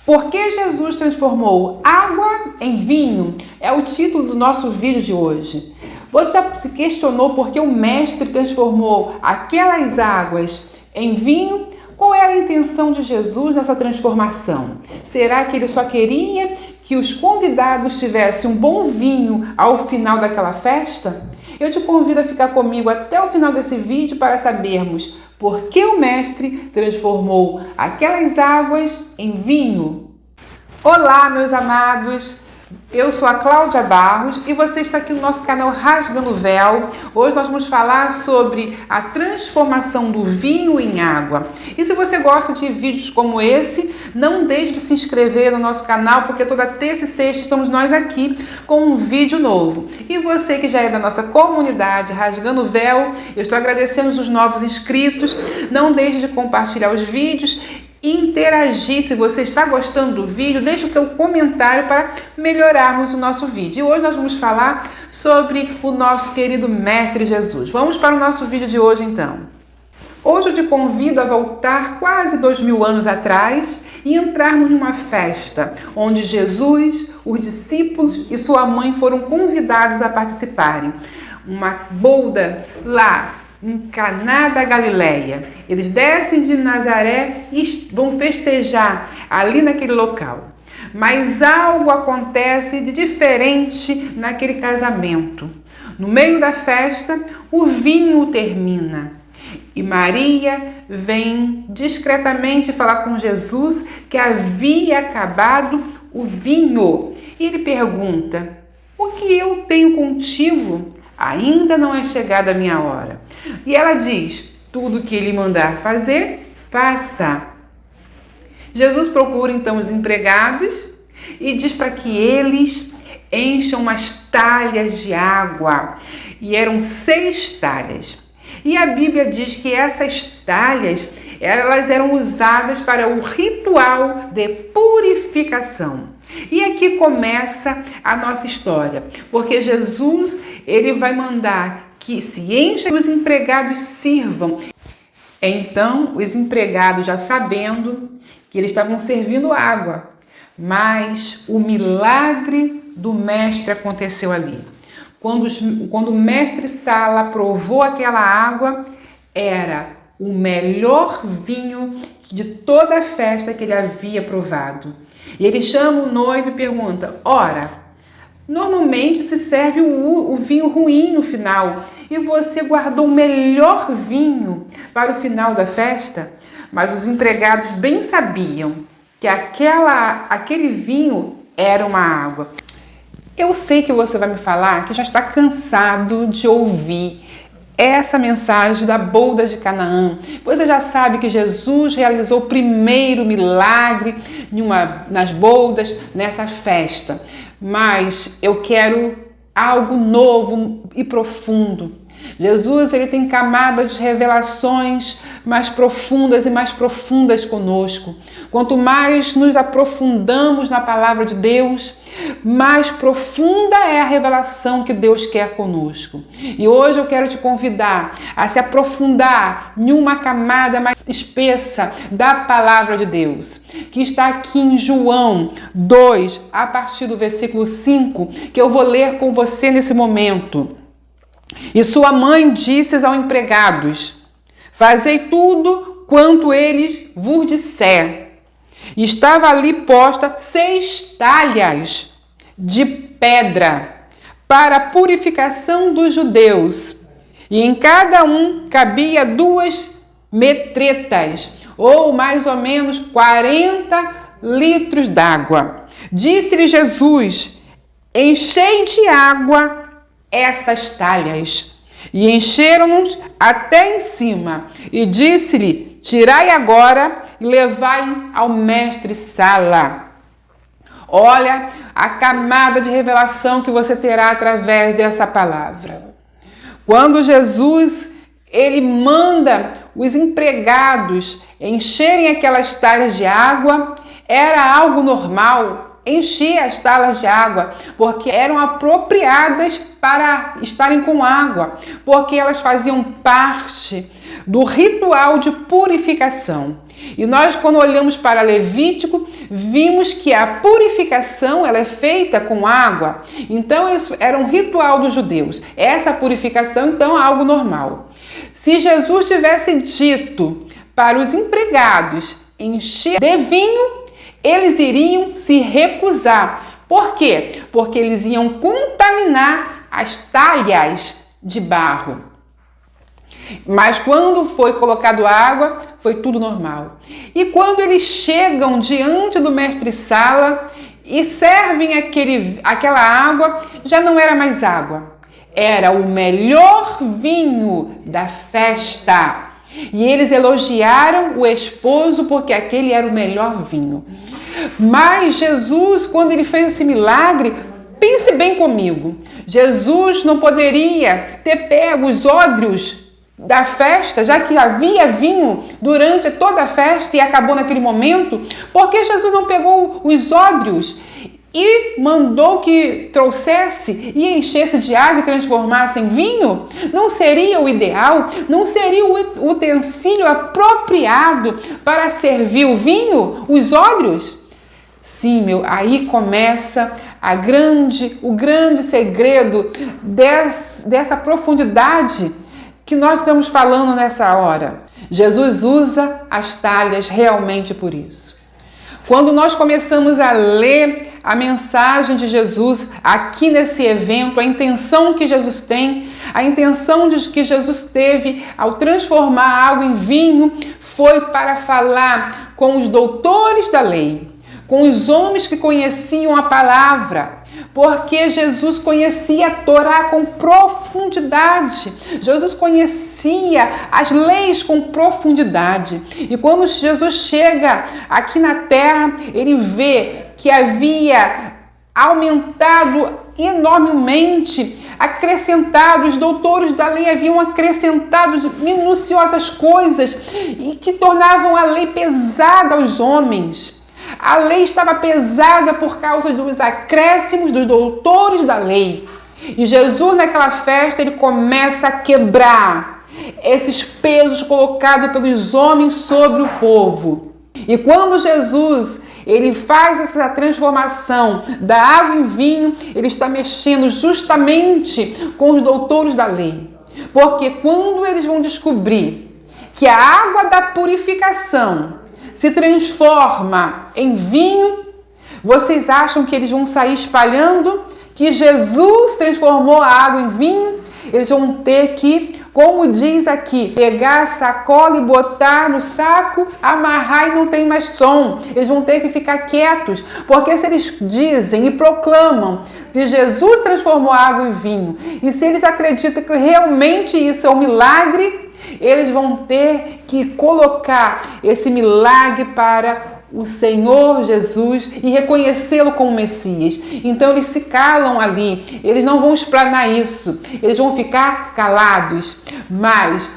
Por que Jesus transformou água em vinho? É o título do nosso vídeo de hoje. Você já se questionou por que o Mestre transformou aquelas águas em vinho? Qual era a intenção de Jesus nessa transformação? Será que ele só queria que os convidados tivessem um bom vinho ao final daquela festa? Eu te convido a ficar comigo até o final desse vídeo para sabermos por que o Mestre transformou aquelas águas em vinho. Olá, meus amados! Eu sou a Cláudia Barros e você está aqui no nosso canal Rasgando o Véu. Hoje nós vamos falar sobre a transformação do vinho em água. E se você gosta de vídeos como esse, não deixe de se inscrever no nosso canal, porque toda terça e sexta estamos nós aqui com um vídeo novo. E você que já é da nossa comunidade Rasgando o Véu, eu estou agradecendo os novos inscritos. Não deixe de compartilhar os vídeos, interagir. Se você está gostando do vídeo, deixe o seu comentário para melhorarmos o nosso vídeo. E hoje nós vamos falar sobre o nosso querido Mestre Jesus. Vamos para o nosso vídeo de hoje então. Hoje eu te convido a voltar quase 2000 anos atrás e entrarmos numa festa onde Jesus, os discípulos e sua mãe foram convidados a participarem. Uma boda lá em Caná da Galileia. Eles descem de Nazaré e vão festejar ali naquele local. Mas algo acontece de diferente naquele casamento. No meio da festa, o vinho termina. E Maria vem discretamente falar com Jesus que havia acabado o vinho. E ele pergunta: "O que eu tenho contigo? Ainda não é chegada a minha hora." E ela diz: "Tudo que ele mandar fazer, faça." Jesus procura então os empregados e diz para que eles encham umas talhas de água. E eram 6 talhas. E a Bíblia diz que essas talhas, elas eram usadas para o ritual de purificação. E aqui começa a nossa história, porque Jesus, ele vai mandar que se encha e os empregados sirvam. Então, os empregados, já sabendo que eles estavam servindo água, mas o milagre do mestre aconteceu ali. Quando o mestre Sala provou aquela água, era o melhor vinho de toda a festa que ele havia provado. E ele chama o noivo e pergunta: "Ora, normalmente se serve o vinho ruim no final, e você guardou o melhor vinho para o final da festa?" Mas os empregados bem sabiam que aquele vinho era uma água. Eu sei que você vai me falar que já está cansado de ouvir essa mensagem da boda de Canaã. Você já sabe que Jesus realizou o primeiro milagre nas bodas, nessa festa. Mas eu quero algo novo e profundo. Jesus, ele tem camadas de revelações mais profundas e mais profundas conosco. Quanto mais nos aprofundamos na palavra de Deus, mais profunda é a revelação que Deus quer conosco. E hoje eu quero te convidar a se aprofundar em uma camada mais espessa da palavra de Deus, que está aqui em João 2, a partir do versículo 5, que eu vou ler com você nesse momento. "E sua mãe disse aos empregados: Fazei tudo quanto ele vos disser. E estava ali posta 6 talhas de pedra para a purificação dos judeus, e em cada cabia 2 metretas, ou mais ou menos 40 litros d'água. Disse-lhe Jesus: Enchei de água essas talhas. E encheram-nos até em cima. E disse-lhe: Tirai agora e levai ao mestre Sala." Olha a camada de revelação que você terá através dessa palavra. Quando Jesus, ele manda os empregados encherem aquelas talhas de água, era algo normal encher as talhas de água, porque eram apropriadas para estarem com água, porque elas faziam parte do ritual de purificação. E nós, quando olhamos para Levítico, vimos que a purificação ela é feita com água. Então, isso era um ritual dos judeus. Essa purificação, então, é algo normal. Se Jesus tivesse dito para os empregados encher de vinho, eles iriam se recusar. Por quê? Porque eles iam contaminar as talhas de barro. Mas quando foi colocado água, foi tudo normal. E quando eles chegam diante do mestre-sala e servem aquela água, já não era mais água. Era o melhor vinho da festa. E eles elogiaram o esposo porque aquele era o melhor vinho. Mas Jesus, quando ele fez esse milagre, pense bem comigo, Jesus não poderia ter pego os ódrios da festa, já que havia vinho durante toda a festa e acabou naquele momento. Por que Jesus não pegou os ódrios e mandou que trouxesse e enchesse de água e transformasse em vinho? Não seria o ideal? Não seria o utensílio apropriado para servir o vinho, os ódrios? Sim, aí começa o grande segredo dessa profundidade que nós estamos falando nessa hora. Jesus usa as talhas realmente por isso. Quando nós começamos a ler a mensagem de Jesus aqui nesse evento, a intenção que Jesus tem, a intenção que Jesus teve ao transformar a água em vinho foi para falar com os doutores da lei, com os homens que conheciam a palavra, porque Jesus conhecia a Torá com profundidade. Jesus conhecia as leis com profundidade. E quando Jesus chega aqui na terra, ele vê que havia aumentado enormemente, acrescentado, os doutores da lei haviam acrescentado minuciosas coisas e que tornavam a lei pesada aos homens. A lei estava pesada por causa dos acréscimos dos doutores da lei. E Jesus, naquela festa, ele começa a quebrar esses pesos colocados pelos homens sobre o povo. E quando Jesus ele faz essa transformação da água em vinho, ele está mexendo justamente com os doutores da lei. Porque quando eles vão descobrir que a água da purificação se transforma em vinho, vocês acham que eles vão sair espalhando que Jesus transformou a água em vinho? Eles vão ter que, como diz aqui, pegar a sacola e botar no saco, amarrar e não tem mais som. Eles vão ter que ficar quietos, porque se eles dizem e proclamam que Jesus transformou a água em vinho, e se eles acreditam que realmente isso é um milagre, eles vão ter que colocar esse milagre para o Senhor Jesus e reconhecê-lo como Messias. Então eles se calam ali, eles não vão explanar isso, eles vão ficar calados. Mas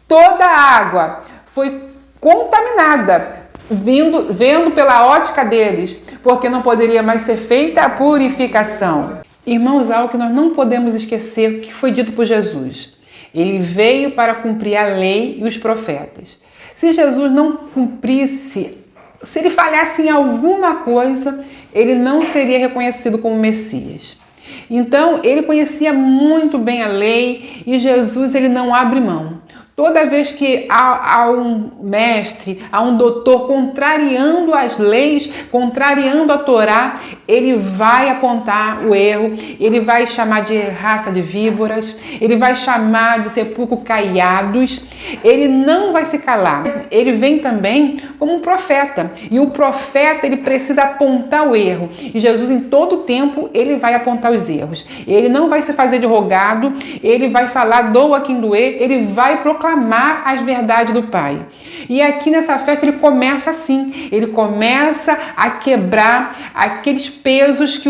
toda a água foi contaminada, vendo pela ótica deles, porque não poderia mais ser feita a purificação. Irmãos, algo que nós não podemos esquecer que foi dito por Jesus. Ele veio para cumprir a lei e os profetas. Se Jesus não cumprisse, se ele falhasse em alguma coisa, ele não seria reconhecido como Messias. Então, ele conhecia muito bem a lei e Jesus ele não abre mão. Toda vez que há um mestre, há um doutor contrariando as leis, contrariando a Torá, ele vai apontar o erro, ele vai chamar de raça de víboras, ele vai chamar de sepulcro caiados, ele não vai se calar. Ele vem também como um profeta, e o profeta ele precisa apontar o erro, e Jesus em todo tempo ele vai apontar os erros. Ele não vai se fazer de rogado, ele vai falar doa quem doer, ele vai proclamar as verdades do Pai. E aqui nessa festa ele começa assim, ele começa a quebrar aqueles pesos que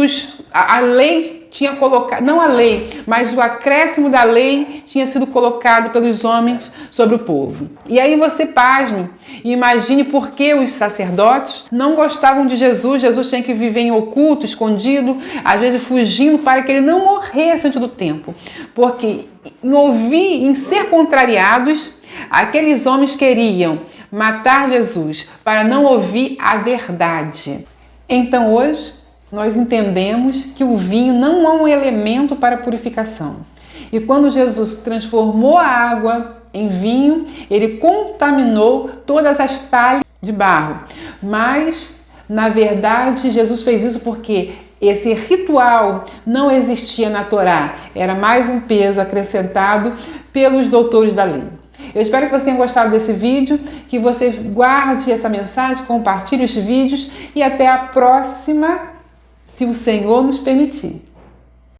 a lei tinha colocado, não a lei, mas o acréscimo da lei tinha sido colocado pelos homens sobre o povo. E aí você pasme e imagine por que os sacerdotes não gostavam de Jesus. Jesus tinha que viver em oculto, escondido, às vezes fugindo para que ele não morresse antes do tempo. Porque em ser contrariados, aqueles homens queriam matar Jesus, para não ouvir a verdade. Então hoje nós entendemos que o vinho não é um elemento para purificação. E quando Jesus transformou a água em vinho, ele contaminou todas as talhas de barro. Mas, na verdade, Jesus fez isso porque esse ritual não existia na Torá. Era mais um peso acrescentado pelos doutores da lei. Eu espero que você tenha gostado desse vídeo, que você guarde essa mensagem, compartilhe os vídeos e até a próxima, se o Senhor nos permitir.